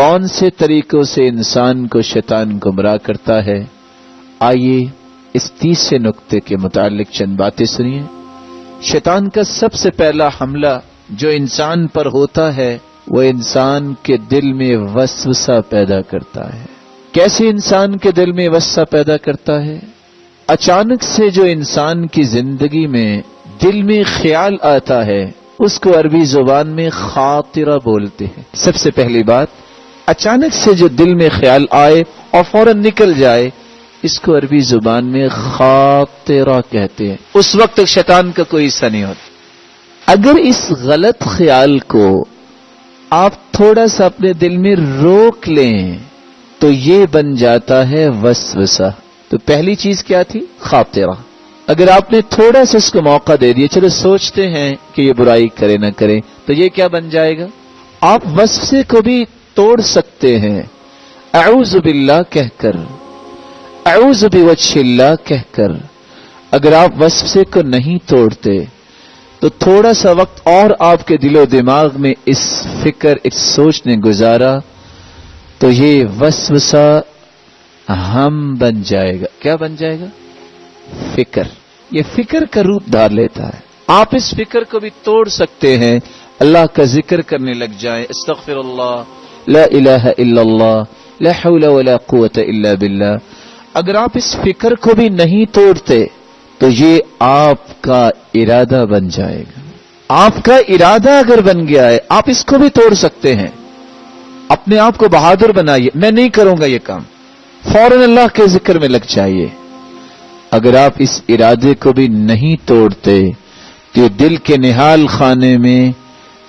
کون سے طریقوں سے انسان کو شیطان گمراہ کرتا ہے؟ آئیے اس تیسرے نقطے کے متعلق چند باتیں سنیے۔ شیطان کا سب سے پہلا حملہ جو انسان پر ہوتا ہے وہ انسان کے دل میں وسوسہ پیدا کرتا ہے۔ کیسے انسان کے دل میں وسوسہ پیدا کرتا ہے؟ اچانک سے جو انسان کی زندگی میں دل میں خیال آتا ہے اس کو عربی زبان میں خاطرہ بولتے ہیں۔ سب سے پہلی بات، اچانک سے جو دل میں خیال آئے اور فوراً نکل جائے اس کو عربی زبان میں خاطرہ کہتے ہیں۔ اس وقت تک شیطان کا کوئی حصہ نہیں ہوتا۔ اگر اس غلط خیال کو آپ تھوڑا سا اپنے دل میں روک لیں تو یہ بن جاتا ہے وسوسہ۔ تو پہلی چیز کیا تھی؟ خاطرہ۔ اگر آپ نے تھوڑا سا اس کو موقع دے دیا، چلو سوچتے ہیں کہ یہ برائی کرے نہ کرے، تو یہ کیا بن جائے گا؟ آپ وسوسے کو بھی توڑ سکتے ہیں اعوذ باللہ کہہ کر، اعوذ بوجہ اللہ کہہ کر۔ اگر آپ وسوسے کو نہیں توڑتے تو تھوڑا سا وقت اور آپ کے دل و دماغ میں اس فکر، اس سوچ نے گزارا تو یہ وسوسہ ہم بن جائے گا۔ کیا بن جائے گا؟ فکر۔ یہ فکر کا روپ دھار لیتا ہے۔ آپ اس فکر کو بھی توڑ سکتے ہیں، اللہ کا ذکر کرنے لگ جائیں، استغفر اللہ، لا الہ الا اللہ، لا حول ولا قوت الا باللہ۔ اگر آپ اس فکر کو بھی نہیں توڑتے تو یہ آپ کا ارادہ بن جائے گا۔ آپ کا ارادہ اگر بن گیا ہے، آپ اس کو بھی توڑ سکتے ہیں۔ اپنے آپ کو بہادر بنائیے، میں نہیں کروں گا یہ کام، فوراً اللہ کے ذکر میں لگ جائیے۔ اگر آپ اس ارادے کو بھی نہیں توڑتے تو دل کے نہال خانے میں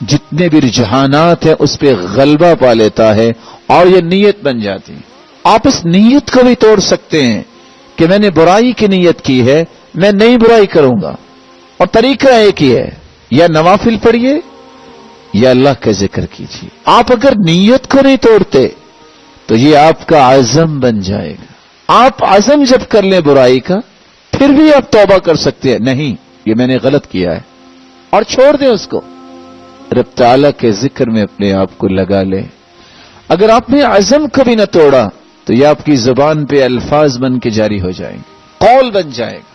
جتنے بھی رجحانات ہیں اس پہ غلبہ پا لیتا ہے اور یہ نیت بن جاتی ہے۔ آپ اس نیت کو بھی توڑ سکتے ہیں کہ میں نے برائی کی نیت کی ہے، میں نہیں برائی کروں گا، اور طریقہ ایک ہی ہے، یا نوافل پڑھیے یا اللہ کا ذکر کیجیے۔ آپ اگر نیت کو نہیں توڑتے تو یہ آپ کا عزم بن جائے گا۔ آپ عزم جب کر لیں برائی کا پھر بھی آپ توبہ کر سکتے ہیں، نہیں یہ میں نے غلط کیا ہے، اور چھوڑ دیں اس کو، رب تعالیٰ کے ذکر میں اپنے آپ کو لگا لیں۔ اگر آپ نے عزم کو بھی نہ توڑا تو یہ آپ کی زبان پہ الفاظ بن کے جاری ہو جائیں گے، قول بن جائے گا۔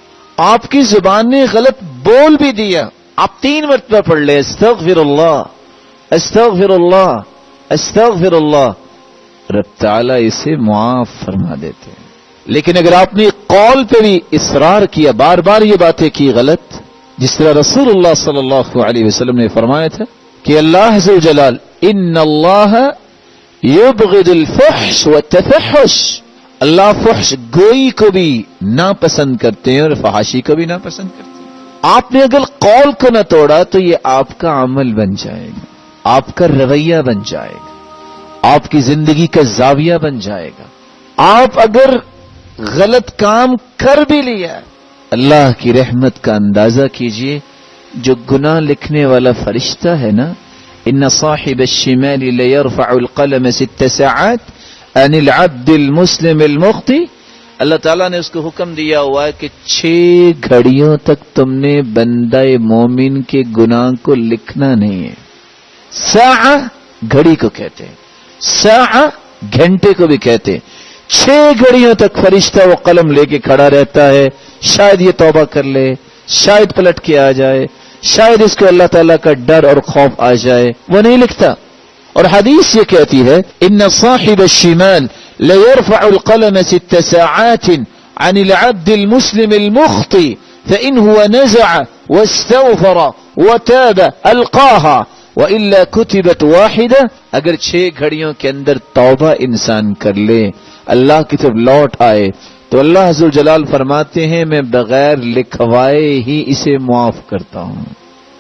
آپ کی زبان نے غلط بول بھی دیا، آپ 3 مرتبہ پڑھ لیں، استغفر اللہ، استغفر اللہ، استغفر اللہ، رب تعالیٰ اسے معاف فرما دیتے ہیں۔ لیکن اگر آپ نے قول پہ بھی اصرار کیا، بار بار یہ باتیں کی غلط، جس طرح رسول اللہ صلی اللہ علیہ وسلم نے فرمایا تھا کہ اللہ ذو جلال ان اللہ یبغض الفحش والتفحش، اللہ فحش گوئی کو بھی ناپسند کرتے ہیں اور فحاشی کو بھی ناپسند کرتے ہیں۔ آپ نے اگر قول کو نہ توڑا تو یہ آپ کا عمل بن جائے گا، آپ کا رویہ بن جائے گا، آپ کی زندگی کا زاویہ بن جائے گا۔ آپ اگر غلط کام کر بھی لیا، اللہ کی رحمت کا اندازہ کیجئے، جو گناہ لکھنے والا فرشتہ ہے نا، ان صاحب الشمال لیرفع القلم 6 ساعات عن العبد المسلم المخطئ، اللہ تعالیٰ نے اس کو حکم دیا ہوا ہے کہ 6 گھڑیوں تک تم نے بندہ مومن کے گناہ کو لکھنا نہیں ہے۔ ساعہ گھڑی کو کہتے ہیں، ساعہ گھنٹے کو بھی کہتے ہیں۔ 6 گھڑیوں تک فرشتہ وہ قلم لے کے کھڑا رہتا ہے، شاید یہ توبہ کر لے، شاید پلٹ کے آ جائے، شاید اس کو اللہ تعالیٰ کا ڈر اور خوف آ جائے، وہ نہیں لکھتا۔ اور حدیث یہ کہتی ہے ان صاحب الشمال لیرفع القلم 6 ساعات عن العبد المسلم المخطئ فإن هو نزع واستغفر وتاب القاها وإلا كتبت واحدة۔ اگر 6 گھڑیوں کے اندر توبہ انسان کر لے، اللہ کی طرف لوٹ آئے، تو اللہ ذو جلال فرماتے ہیں میں بغیر لکھوائے ہی اسے معاف کرتا ہوں۔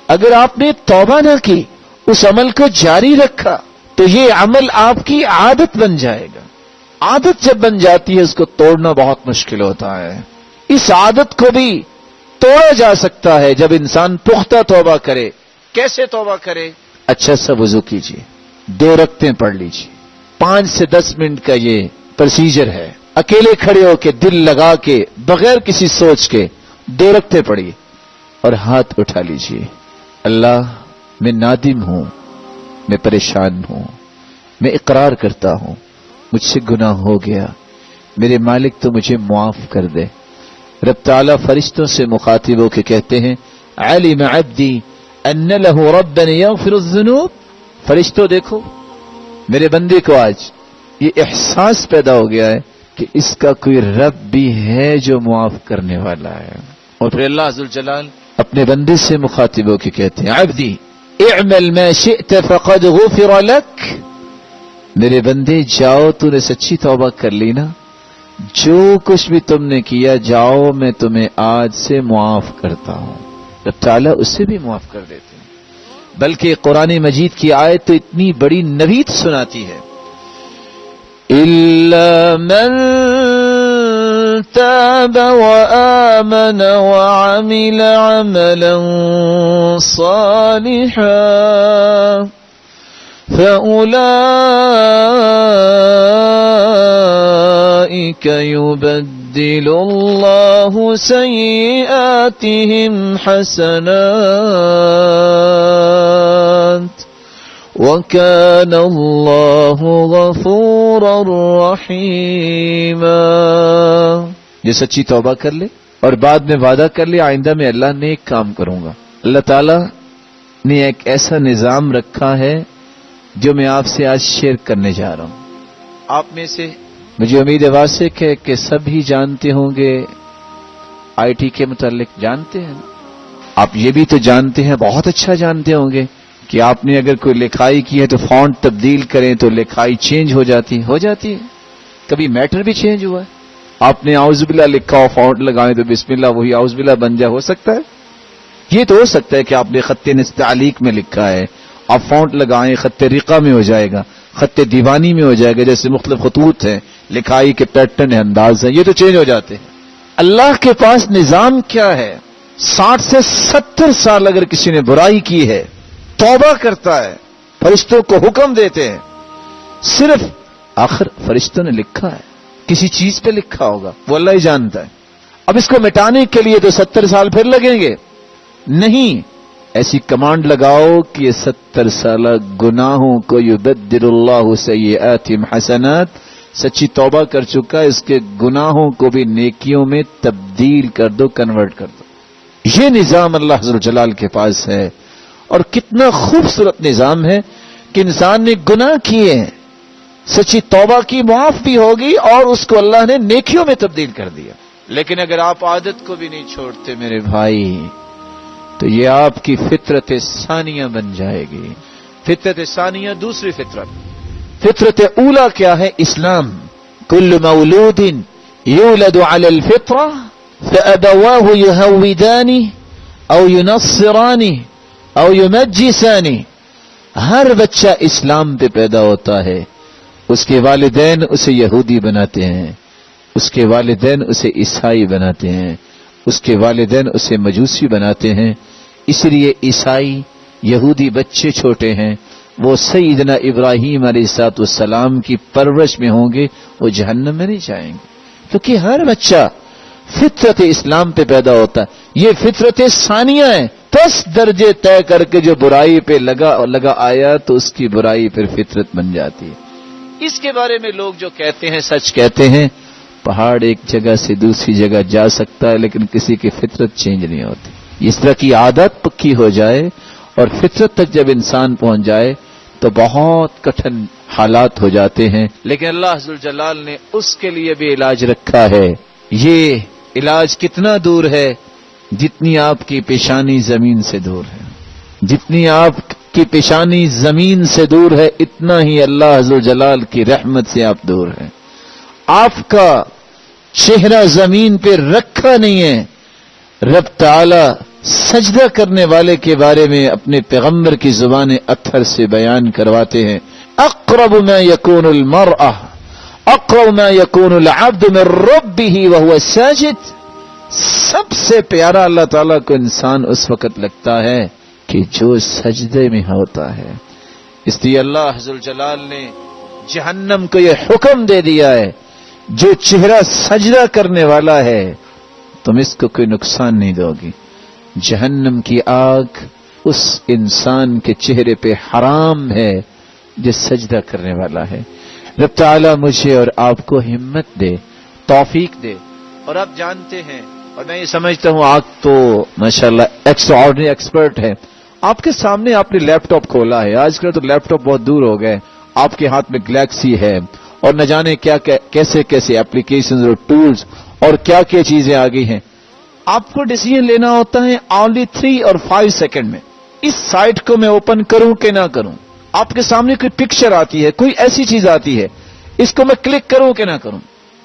اگر آپ نے توبہ نہ کی، اس عمل کو جاری رکھا، تو یہ عمل آپ کی عادت بن جائے گا۔ عادت جب بن جاتی ہے اس کو توڑنا بہت مشکل ہوتا ہے۔ اس عادت کو بھی توڑا جا سکتا ہے جب انسان پختہ توبہ کرے۔ کیسے توبہ کرے؟ اچھا سا وضو کیجیے، 2 رکعتیں پڑھ لیجیے، 5 سے 10 منٹ کا یہ پروسیجر ہے۔ اکیلے کھڑے ہو کے دل لگا کے بغیر کسی سوچ کے 2 رکعتیں پڑھیے اور ہاتھ اٹھا لیجیے، اللہ میں نادم ہوں، میں پریشان ہوں، میں اقرار کرتا ہوں مجھ سے گناہ ہو گیا، میرے مالک تو مجھے معاف کر دے۔ رب تعالیٰ فرشتوں سے مخاطب ہو کے کہتے ہیں علم عبدی ان لہ ربا یغفر الذنوب، فرشتوں دیکھو میرے بندے کو آج یہ احساس پیدا ہو گیا ہے کہ اس کا کوئی رب بھی ہے جو معاف کرنے والا ہے۔ اور پھر اللہ عز وجل اپنے بندے سے مخاطب ہو کے کہتے ہیں عبدی اعمل ما شئت فقد غفر لک، میرے بندے جاؤ تو نے سچی توبہ کر لی نا، جو کچھ بھی تم نے کیا جاؤ میں تمہیں آج سے معاف کرتا ہوں۔ رب تعالیٰ اسے بھی معاف کر دیتے ہیں، بلکہ قرآن مجید کی آیت تو اتنی بڑی نوید سناتی ہے إِلَّا مَن تَابَ وَآمَنَ وَعَمِلَ عَمَلًا صَالِحًا فَأُولَئِكَ يُبَدِّلُ اللَّهُ سَيِّئَاتِهِمْ حَسَنَاتٍ وَكَانَ اللَّهُ غَفُورًا رَحِيمًا۔ جو سچی توبہ کر لے اور بعد میں وعدہ کر لے آئندہ میں اللہ نیک کام کروں گا، اللہ تعالیٰ نے ایک ایسا نظام رکھا ہے جو میں آپ سے آج شیئر کرنے جا رہا ہوں۔ آپ میں سے مجھے امید واثق ہے کہ سبھی جانتے ہوں گے آئی ٹی کے متعلق، جانتے ہیں آپ، یہ بھی تو جانتے ہیں، بہت اچھا جانتے ہوں گے کہ آپ نے اگر کوئی لکھائی کی ہے تو فونٹ تبدیل کریں تو لکھائی چینج ہو جاتی ہے۔ کبھی میٹر بھی چینج ہوا ہے، آپ نے اعوذ باللہ لکھا ہو فونٹ لگائیں تو بسم اللہ وہی اعوذ باللہ بن جائے، ہو سکتا ہے؟ یہ تو ہو سکتا ہے کہ آپ نے خط نستعلیق میں لکھا ہے، آپ فونٹ لگائیں خط رقہ میں ہو جائے گا، خط دیوانی میں ہو جائے گا، جیسے مختلف خطوط ہیں، لکھائی کے پیٹرن ہیں، انداز ہیں، یہ تو چینج ہو جاتے ہیں۔ اللہ کے پاس نظام کیا ہے؟ 60 سے 70 سال اگر کسی نے برائی کی ہے توبہ کرتا ہے، فرشتوں کو حکم دیتے ہیں، صرف آخر فرشتوں نے لکھا ہے، کسی چیز پہ لکھا ہوگا، وہ اللہ ہی جانتا ہے۔ اب اس کو مٹانے کے لیے تو 70 سال پھر لگیں گے؟ نہیں، ایسی کمانڈ لگاؤ کہ یہ 70 سالہ گناہوں کو یبدل اللہ سیئاتہم حسنات، سچی توبہ کر چکا ہے، اس کے گناہوں کو بھی نیکیوں میں تبدیل کر دو، کنورٹ کر دو۔ یہ نظام اللہ عز و جلال کے پاس ہے، اور کتنا خوبصورت نظام ہے کہ انسان نے گناہ کیے ہیں، سچی توبہ کی، معاف بھی ہوگی اور اس کو اللہ نے نیکیوں میں تبدیل کر دیا۔ لیکن اگر آپ عادت کو بھی نہیں چھوڑتے میرے بھائی تو یہ آپ کی فطرت ثانیہ بن جائے گی۔ فطرت ثانیہ دوسری فطرت۔ فطرت اولا کیا ہے؟ اسلام۔ کل مولود یولد علی الفطرہ فأبواہ یہودانہ او ینصرانہ او یمجسانی، ہر بچہ اسلام پہ پیدا ہوتا ہے، اس کے والدین اسے یہودی بناتے ہیں، اس کے والدین اسے عیسائی بناتے ہیں، اس کے والدین اسے مجوسی بناتے ہیں۔ اس لیے عیسائی یہودی بچے چھوٹے ہیں، وہ سیدنا ابراہیم علیہ السلام کی پرورش میں ہوں گے، وہ جہنم میں نہیں جائیں گے، کیونکہ ہر بچہ فطرت اسلام پہ پیدا ہوتا ہے۔ یہ فطرت ثانیہ ہے، 10 درجے طے کر کے جو برائی پہ لگا آیا تو اس کی برائی پھر فطرت بن جاتی ہے۔ اس کے بارے میں لوگ جو کہتے ہیں سچ کہتے ہیں، پہاڑ ایک جگہ سے دوسری جگہ جا سکتا ہے لیکن کسی کی فطرت چینج نہیں ہوتی۔ اس طرح کی عادت پکی ہو جائے اور فطرت تک جب انسان پہنچ جائے تو بہت کٹھن حالات ہو جاتے ہیں، لیکن اللہ عز و جلال نے اس کے لیے بھی علاج رکھا ہے۔ یہ علاج کتنا دور ہے؟ جتنی آپ کی پیشانی زمین سے دور ہے، جتنی آپ کی پیشانی زمین سے دور ہے اتنا ہی اللہ عز و جلال کی رحمت سے آپ دور ہیں۔ آپ کا چہرہ زمین پہ رکھا نہیں ہے۔ رب تعالی سجدہ کرنے والے کے بارے میں اپنے پیغمبر کی زبان اطہر سے بیان کرواتے ہیں، اقرب ما یکون المرء اقرب ما یکون العبد من ربه وهو ساجد، سب سے پیارا اللہ تعالیٰ کو انسان اس وقت لگتا ہے کہ جو سجدے میں ہوتا ہے۔ اس لیے اللہ عز و جلال نے جہنم کو یہ حکم دے دیا ہے، جو چہرہ سجدہ کرنے والا ہے تم اس کو کوئی نقصان نہیں دو گی۔ جہنم کی آگ اس انسان کے چہرے پہ حرام ہے جو سجدہ کرنے والا ہے. رب تعالیٰ مجھے اور آپ کو ہمت دے، توفیق دے. اور آپ جانتے ہیں، اور میں یہ سمجھتا ہوں آپ تو ماشاءاللہ ایکسٹرا آرڈنری ایکسپرٹ ہے. آپ کے سامنے آپ نے لیپ ٹاپ کھولا ہے. آج کل تو لیپ ٹاپ بہت دور ہو گئے. آپ کے ہاتھ میں گلیکسی ہے اور نہ جانے کیا کیسے کیسے اپلیکیشنز اور ٹولز اور کیا کیا چیزیں آ گئی ہیں. آپ کو ڈیسیژن لینا ہوتا ہے اونلی 3 اور 5 سیکنڈ میں. اس سائٹ کو میں اوپن کروں کہ نہ کروں. آپ کے سامنے کوئی پکچر آتی ہے، کوئی ایسی چیز آتی ہے، اس کو میں کلک کروں کہ نہ کروں.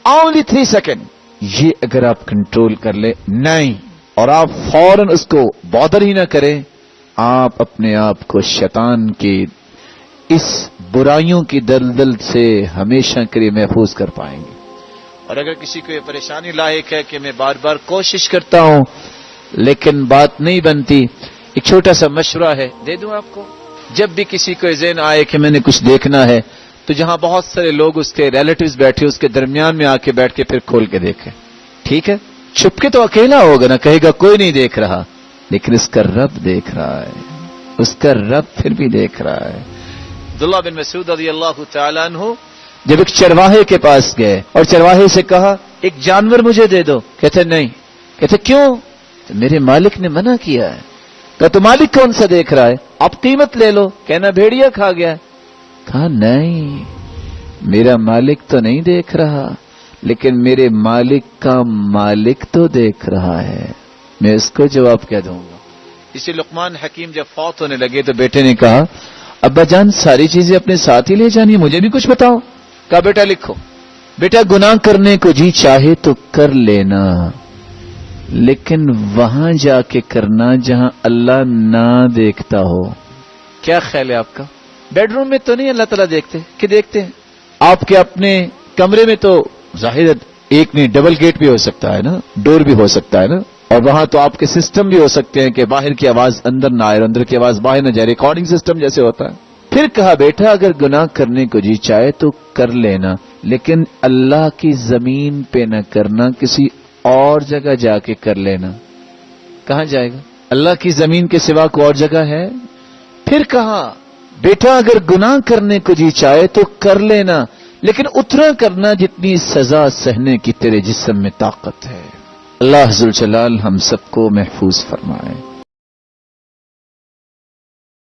Only 3 second. یہ اگر آپ کنٹرول کر لیں نہیں اور آپ فوراً اس کو بادر ہی نہ کریں، آپ اپنے آپ کو شیطان کی اس برائیوں کی دلدل سے ہمیشہ کے لیے محفوظ کر پائیں گے. اور اگر کسی کو یہ پریشانی لاحق ہے کہ میں بار بار کوشش کرتا ہوں لیکن بات نہیں بنتی، ایک چھوٹا سا مشورہ ہے، دے دوں آپ کو. جب بھی کسی کو ذہن آئے کہ میں نے کچھ دیکھنا ہے تو جہاں بہت سارے لوگ اس کے ریلیٹیوز بیٹھے اس کے درمیان میں آ کے بیٹھ کے پھر کھول کے دیکھیں. ٹھیک ہے؟ چھپ کے تو اکیلا ہوگا نا، کہے گا کوئی نہیں دیکھ رہا، لیکن اس کا رب دیکھ رہا ہے. اس کا رب پھر بھی دیکھ رہا ہے. عبداللہ بن مسعود رضی اللہ تعالیٰ عنہ جب ایک چرواہے کے پاس گئے اور چرواہے سے کہا ایک جانور مجھے دے دو، کہتے نہیں. کہتے کیوں؟ تو میرے مالک نے منع کیا ہے. کہا تو مالک کون سا دیکھ رہا ہے؟ آپ قیمت لے لو. کہنا بھیڑیا کھا گیا. کہا نہیں، میرا مالک تو نہیں دیکھ رہا، لیکن میرے مالک کا مالک تو دیکھ رہا ہے. میں اس کو جواب کیا دوں گا. اسی لقمان حکیم جب فوت ہونے لگے تو بیٹے نے کہا ابا جان ساری چیزیں اپنے ساتھ ہی لے جانی، مجھے بھی کچھ بتاؤ. کہا بیٹا لکھو. بیٹا گناہ کرنے کو جی چاہے تو کر لینا، لیکن وہاں جا کے کرنا جہاں اللہ نہ دیکھتا ہو. کیا خیال ہے آپ کا؟ بیڈ روم میں تو نہیں اللہ تعالیٰ دیکھتے کہ دیکھتے ہیں. آپ کے اپنے کمرے میں تو ظاہر ایک نہیں ڈبل گیٹ بھی ہو سکتا ہے نا، ڈور بھی ہو سکتا ہے نا، اور وہاں تو آپ کے سسٹم بھی ہو سکتے ہیں کہ باہر کی آواز اندر نہ آئے اور اندر کی آواز باہر نہ جائے، ریکارڈنگ سسٹم جیسے ہوتا ہے. پھر کہا بیٹا اگر گناہ کرنے کو جی چاہے تو کر لینا، لیکن اللہ کی زمین پہ نہ کرنا، کسی اور جگہ جا کے کر لینا. کہاں جائے گا؟ اللہ کی زمین کے سوا کوئی اور جگہ ہے؟ پھر کہا بیٹا اگر گناہ کرنے کو جی چاہے تو کر لینا، لیکن اتنا کرنا جتنی سزا سہنے کی تیرے جسم میں طاقت ہے. اللہ ذوالجلال ہم سب کو محفوظ فرمائے.